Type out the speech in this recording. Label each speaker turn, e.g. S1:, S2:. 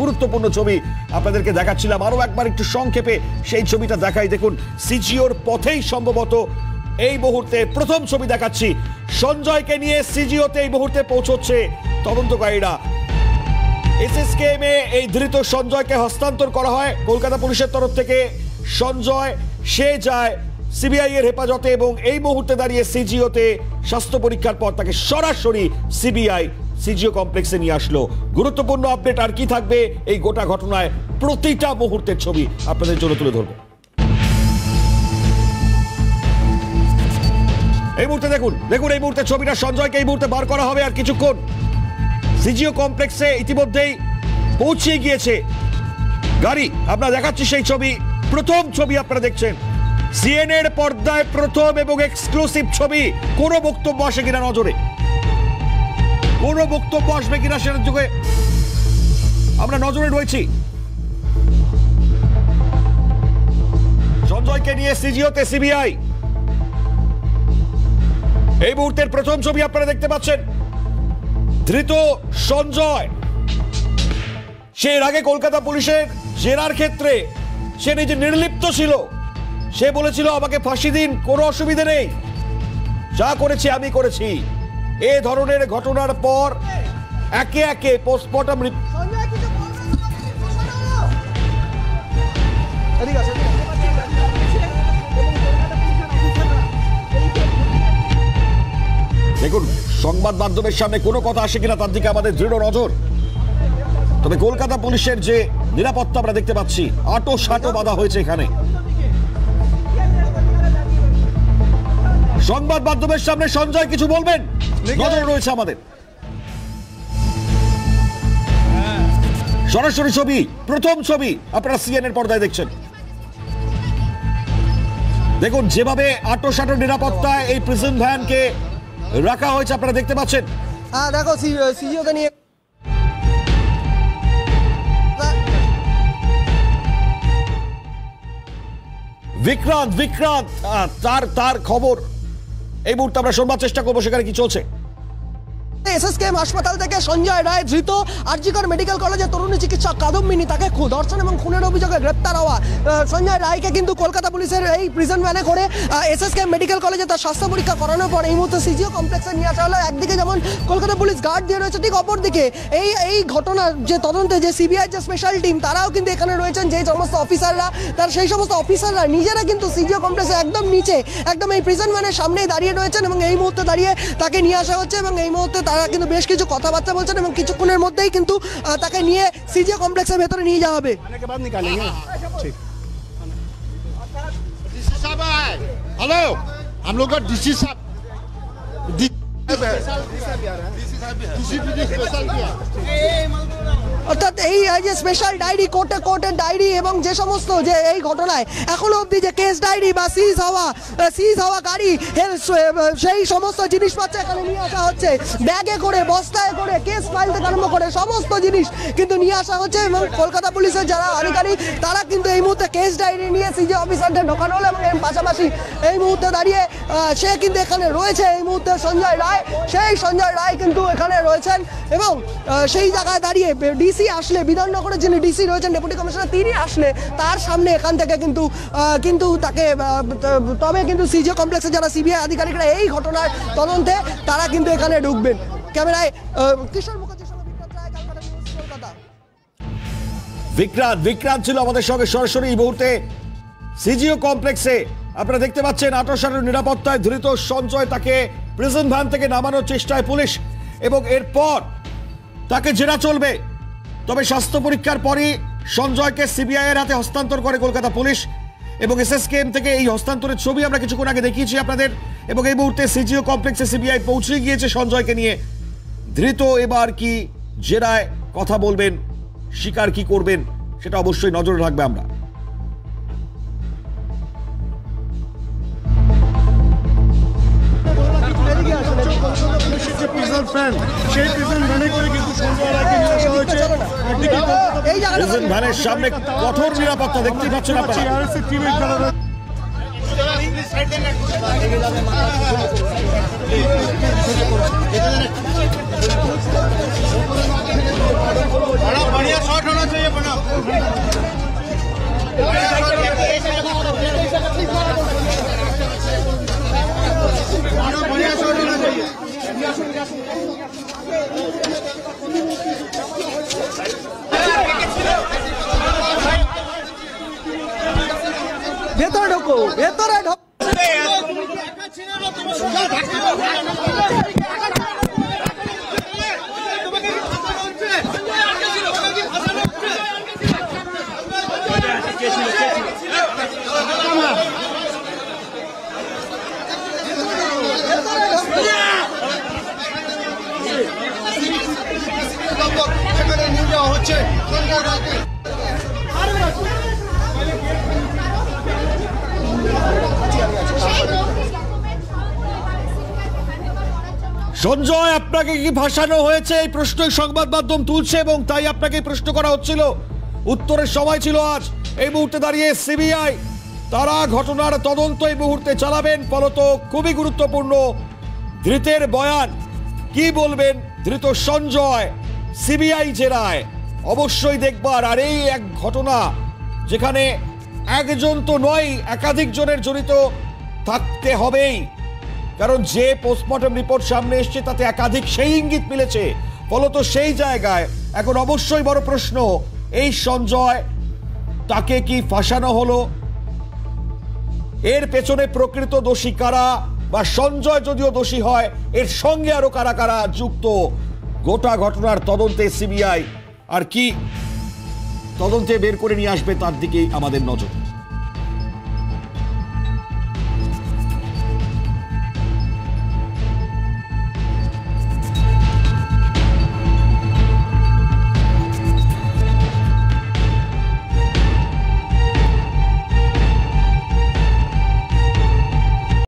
S1: গুরুত্বপূর্ণ ছবি আপনাদেরকে দেখাচ্ছিলাম, আরো একবার একটু সংক্ষেপে সেই ছবিটা দেখাই। দেখুন, সিজিওর পথেই সম্ভবত এই মুহূর্তে প্রথম ছবি দেখাচ্ছি। সঞ্জয়কে নিয়ে সিজিওতে এই মুহূর্তে পৌঁছচ্ছে তদন্তকারীরা। এসএসকেএম এ এই ধৃত সঞ্জয়কে হস্তান্তর করা হয় কলকাতা পুলিশের তরফ থেকে। সঞ্জয় সে যায় সিবিআই এর হেফাজতে এবং এই মুহূর্তে দাঁড়িয়ে সিজিওতে স্বাস্থ্য পরীক্ষার পর তাকে সরাসরি সিজিও কমপ্লেক্সে নিয়ে আসলো। গুরুত্বপূর্ণ আপডেট আর কি থাকবে এই গোটা ঘটনায়, প্রতিটা মুহূর্তের ছবি আপনাদের জন্য তুলে ধরবো। এই মুহূর্তে দেখুন এই মুহূর্তে ছবিটা, সঞ্জয়কে এই মুহূর্তে বার করা হবে আর কিছুক্ষণ। সিজিও কমপ্লেক্সে ইতিমধ্যেই পৌঁছে গিয়েছে গাড়ি। আমরা দেখাচ্ছি সেই ছবি, প্রথম ছবি আপনারা দেখছেন। সিএনএর পর্দায় প্রথম এবং এক্সক্লুসিভ ছবি। কোনো বক্তব্য আসে কিনা নজরে, কোনো বক্তব্য আসবে কিনা সেটার যুগে আমরা নজরে রয়েছি। সঞ্জয়কে নিয়ে সিজিওতে সিবিআই, এই মুহূর্তের প্রথম ছবি আপনারা দেখতে পাচ্ছেন। ধৃত সঞ্জয়, সে এর আগে কলকাতা পুলিশের জেরার ক্ষেত্রে সে নিজে নির্লিপ্ত ছিল। সে বলেছিল আমাকে ফাঁসি দিন, কোনো অসুবিধা নেই, যা করেছি আমি করেছি। এ ধরনের ঘটনার পর একে একে পোস্টমর্টম দেখুন, সংবাদ মাধ্যমের সামনে কোনো কথা আসে কিনা তার দিকে আমাদের দৃঢ় নজর। তবে কলকাতা পুলিশের যে নিরাপত্তা আমরা দেখতে পাচ্ছি, আটো সাটো বাধা হয়েছে এখানে। সংবাদ মাধ্যমের সামনে সঞ্জয় কিছু বলবেন, নজর রয়েছে আমাদের। সরাসরি ছবি, প্রথম ছবি আপনারা সিএনএর পর্দায় দেখছেন। দেখুন যেভাবে আটো সাটো নিরাপত্তায় এই প্রিজন ভ্যানকে রাখা হয়েছে আপনারা দেখতে পাচ্ছেন।
S2: হ্যাঁ দেখো, সিজিওকে নিয়ে
S1: বিক্রান্ত তার খবর এই মুহূর্তে আমরা শোনবার চেষ্টা করবো, সেখানে কি চলছে।
S2: এসএসকেএম হাসপাতাল থেকে সঞ্জয় রায় ধৃত আরজিকর মেডিকেল কলেজের তরুণী চিকিৎসক কাদম্বিনী, তাকে ধর্ষণ এবং খুনের অভিযোগে গ্রেপ্তার হওয়া সঞ্জয় রায়কে কিন্তু কলকাতা পুলিশের এই প্রিজন ভ্যানে করে এসএসকেএম মেডিকেল কলেজে তার স্বাস্থ্য পরীক্ষা করানোর পর এই মুহূর্তে সিজিও কমপ্লেক্সে নিয়ে আসা হলো। একদিকে যেমন কলকাতা পুলিশ গার্ড দিয়ে রয়েছে, ঠিক অপরদিকে এই ঘটনার যে তদন্তে যে সিবিআই যে স্পেশাল টিম তারাও কিন্তু এখানে রয়েছেন। যে সমস্ত অফিসাররা সেই সমস্ত অফিসাররা নিজেরা কিন্তু সিজিও কমপ্লেক্সে একদম নিচে, একদম এই প্রিজন ভ্যানের সামনেই দাঁড়িয়ে রয়েছেন এবং এই মুহূর্তে দাঁড়িয়ে তাকে নিয়ে আসা হচ্ছে এবং এই মুহূর্তে তারা কিন্তু বেশ কিছু কথাবার্তা বলছেন এবং কিছুক্ষণের মধ্যেই কিন্তু তাকে নিয়ে সিজিও কমপ্লেক্সের ভেতরে নিয়ে যাওয়া হবে।
S3: हेलो, हम लोग का डीसी साहब
S2: অর্থাৎ এই যে স্পেশাল ডায়েরি, কোর্টের ডায়েরি এবং যে সমস্ত যে এই ঘটনায় এখনো অবধি যে কেস ডায়েরি বা সিজ হওয়া গাড়ি, সেই সমস্ত জিনিসপত্র এখানে নিয়ে আসা হচ্ছে। ব্যাগে করে, বস্তায় করে, কেস ফাইল থেকে আরম্ভ করে সমস্ত জিনিস কিন্তু নিয়ে আসা হচ্ছে এবং কলকাতা পুলিশের যারা আধিকারিক তারা কিন্তু এই মুহূর্তে কেস ডায়েরি নিয়ে সিজি অফিসারদের ঢোকানো হলো এবং এর পাশাপাশি এই মুহূর্তে দাঁড়িয়ে সে কিন্তু এখানে রয়েছে। এই মুহূর্তে সঞ্জয় রায়, সেই সঞ্জয় রায় কিন্তু এখানে রয়েছেন এবং সেই জায়গায় দাঁড়িয়ে ডিসি আসলে, বিধাননগরের যিনি ডিসি রয়েছেন ডেপুটি কমিশনার, তিনি আসলে তার সামনে এখান থেকে কিন্তু তাকে তবে কিন্তু সিজিও কমপ্লেক্সে যারা সিবিআই আধিকারিকরা এই ঘটনার তদন্তে তারা কিন্তু এখানে ঢুকবেন। ক্যামেরায় কিশোর মুখার্জির সঙ্গে কলকাতা।
S1: বিক্রান্ত ছিল আমাদের সঙ্গে সরাসরি এই মুহূর্তে সিজিও কমপ্লেক্সে। আপনারা দেখতে পাচ্ছেন আটো সাটো নিরাপত্তায় ধৃত সঞ্জয়, তাকে প্রিজন ভ্যান থেকে নামানোর চেষ্টায় পুলিশ এবং এরপর তাকে জেরা চলবে। তবে স্বাস্থ্য পরীক্ষার পরই সঞ্জয়কে সিবিআই এর হাতে হস্তান্তর করে কলকাতা পুলিশ এবং এসএসকেএম থেকে এই হস্তান্তরের ছবি আমরা কিছুক্ষণ আগে দেখিয়েছি আপনাদের। এবং এই মুহূর্তে সিজিও কমপ্লেক্সে সিবিআই পৌঁছে গিয়েছে সঞ্জয়কে নিয়ে। ধৃত এবার কি জেরায় কথা বলবেন, স্বীকার কি করবেন, সেটা অবশ্যই নজরে রাখবে আমরা। ভ্যানের সামনে কঠোর নিরাপত্তা দেখতে পাচ্ছেন আপনারা।
S3: बढ़िया शॉट होना चाहिए बना बढ़िया शॉट होना चाहिए
S2: ভেতরে ঢোকো, ভেতরে ঢোকো।
S3: হচ্ছে
S1: সঞ্জয়, আপনাকে কি ভাসানো হয়েছে এই প্রশ্নই সংবাদ মাধ্যম তুলছে এবং তাই আপনাকে প্রশ্ন করা হচ্ছিল। উত্তরের সময় ছিল আজ। এই মুহূর্তে দাঁড়িয়ে সিবিআই তারা ঘটনার তদন্ত এই মুহূর্তে চালাবেন। ফলত খুবই গুরুত্বপূর্ণ ধৃতের বয়ান। কি বলবেন ধৃত সঞ্জয় সিবিআই জেরায়? অবশ্যই দেখবার। আর এই এক ঘটনা যেখানে একজন তো নয়, একাধিক জনের জড়িত থাকতে হবেই, কারণ যে পোস্টমর্টম রিপোর্ট সামনে এসছে তাতে একাধিক সেই ইঙ্গিত মিলেছে। ফলত সেই জায়গায় এখন অবশ্যই বড় প্রশ্ন, এই সঞ্জয় তাকে কি ফাঁসানো হলো? এর পেছনে প্রকৃত দোষী কারা, বা সঞ্জয় যদিও দোষী হয় এর সঙ্গে আরো কারা কারা যুক্ত? গোটা ঘটনার তদন্তে সিবিআই আর কি তদন্তে বের করে নিয়ে আসবে তার দিকেই আমাদের নজর।